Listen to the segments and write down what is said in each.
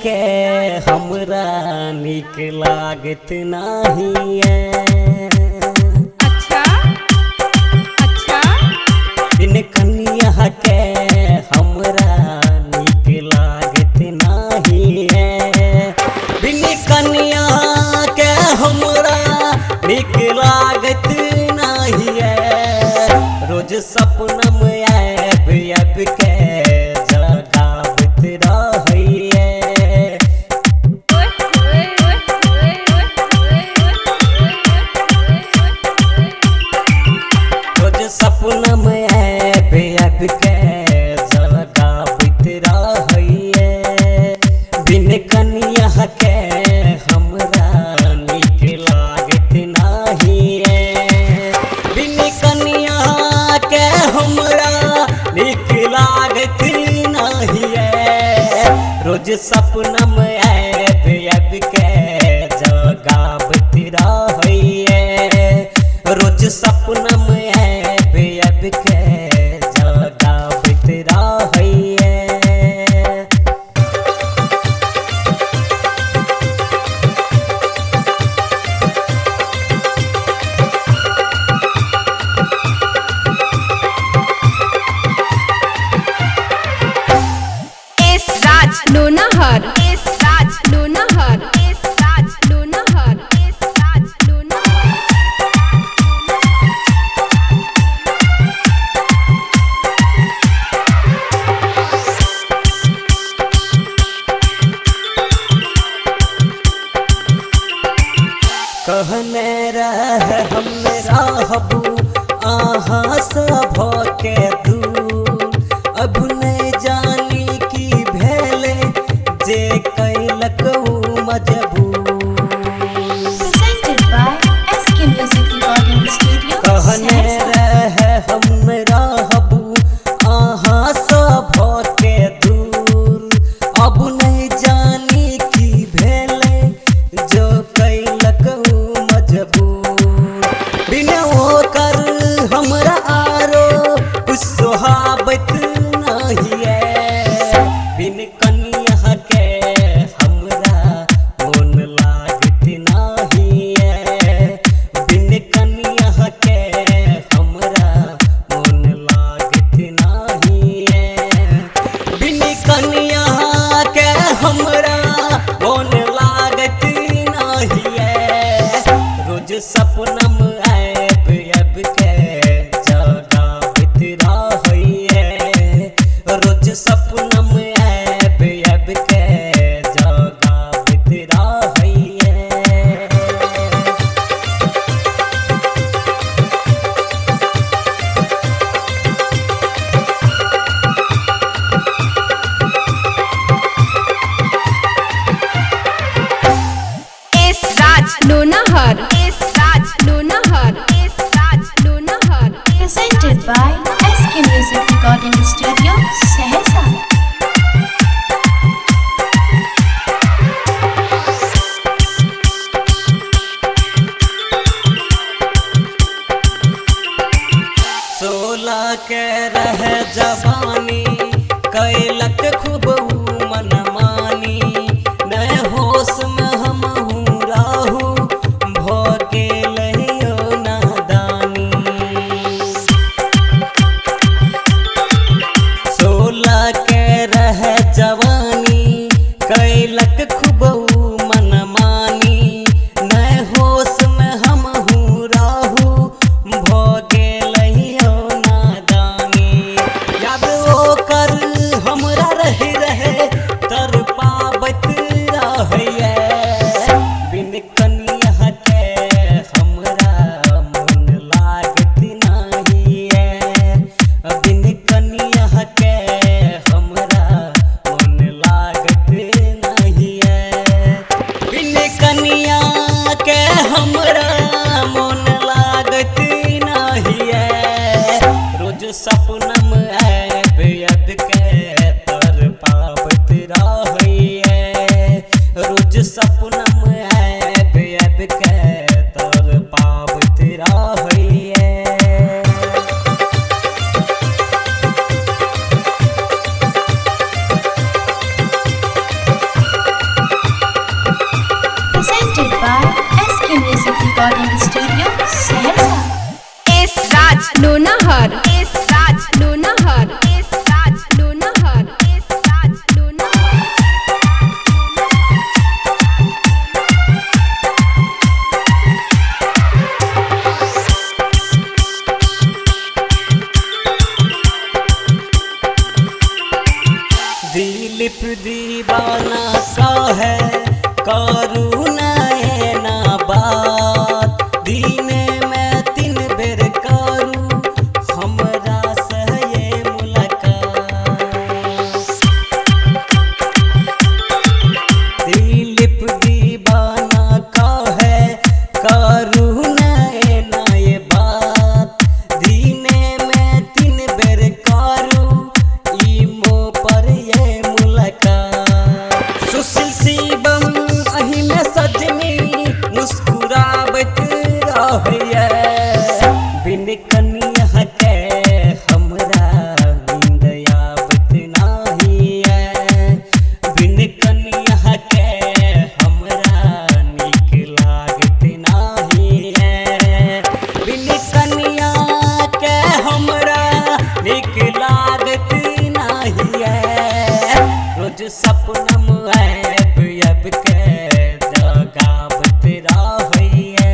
के हमरा निक लागत नाही अच्छा अच्छा बिन कनिया के हमरा निक लागत नाही बिन कनिया के हमरा निक लागत नहीं रोज सपना में आब के जगावत रहिए रोज सपना में आब के जगावत रहिए बिन कनिया के हमरा निक लागत नहीं बिन कनिया के हमरा निक लागत नहीं रोज सपना में आब के जगावत रहिए रोज सपना में आब के जगावत रहिए लोनाहर लोनाहर लोनाहर लोनाहर कहने रह हम रहबू अहाँ सब के दूर अब नहीं जानी की भेले जे कैलक मजबूर Presented by SK Music Recording Studio, कहने रह हम रहबू अहाँ सब के दूर अब नहीं जानी की भेले जो कैलक मजबूर बिना ओकर हमरा आरो कुछ सोहाबत नहीं बिन कनिया के हमरा मोन लागत नहीं बिन कनिया के हमरा मोन लागत नहीं बिन कनिया के हमरा मोन लागत नहीं रोज सपना में आब के जगावत रहिए रोज सपना में आब के जगावत रहिए लोनाहर लोनाहर लोनाहर presented by SK Music Recording Studio, Sehsa. सोलह के रह जवानी कैलक खूब मनमानी न होश में हम रहू भ गेल नादानी सोलह के रहिए बिन कनिया के हमरा नींद आवत नाही है बिन कनिया के हमरा नीक लागत नाही है बिन कनिया के हमरा नीक लागत नाही है रोज सपनम ऐब अब के जगावत रहिए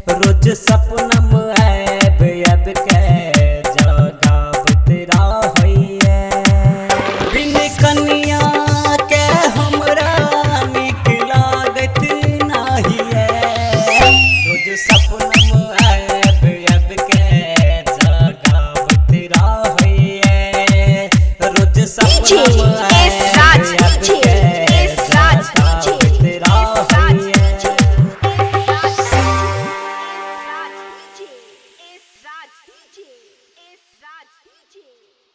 रोज सपनम ऐब अब के जगावत रहिए बिन कनिया के हमरा नीक लागत नाही है रोज सपनम ऐब अब के जगावत रहिए रोज सपनम DJ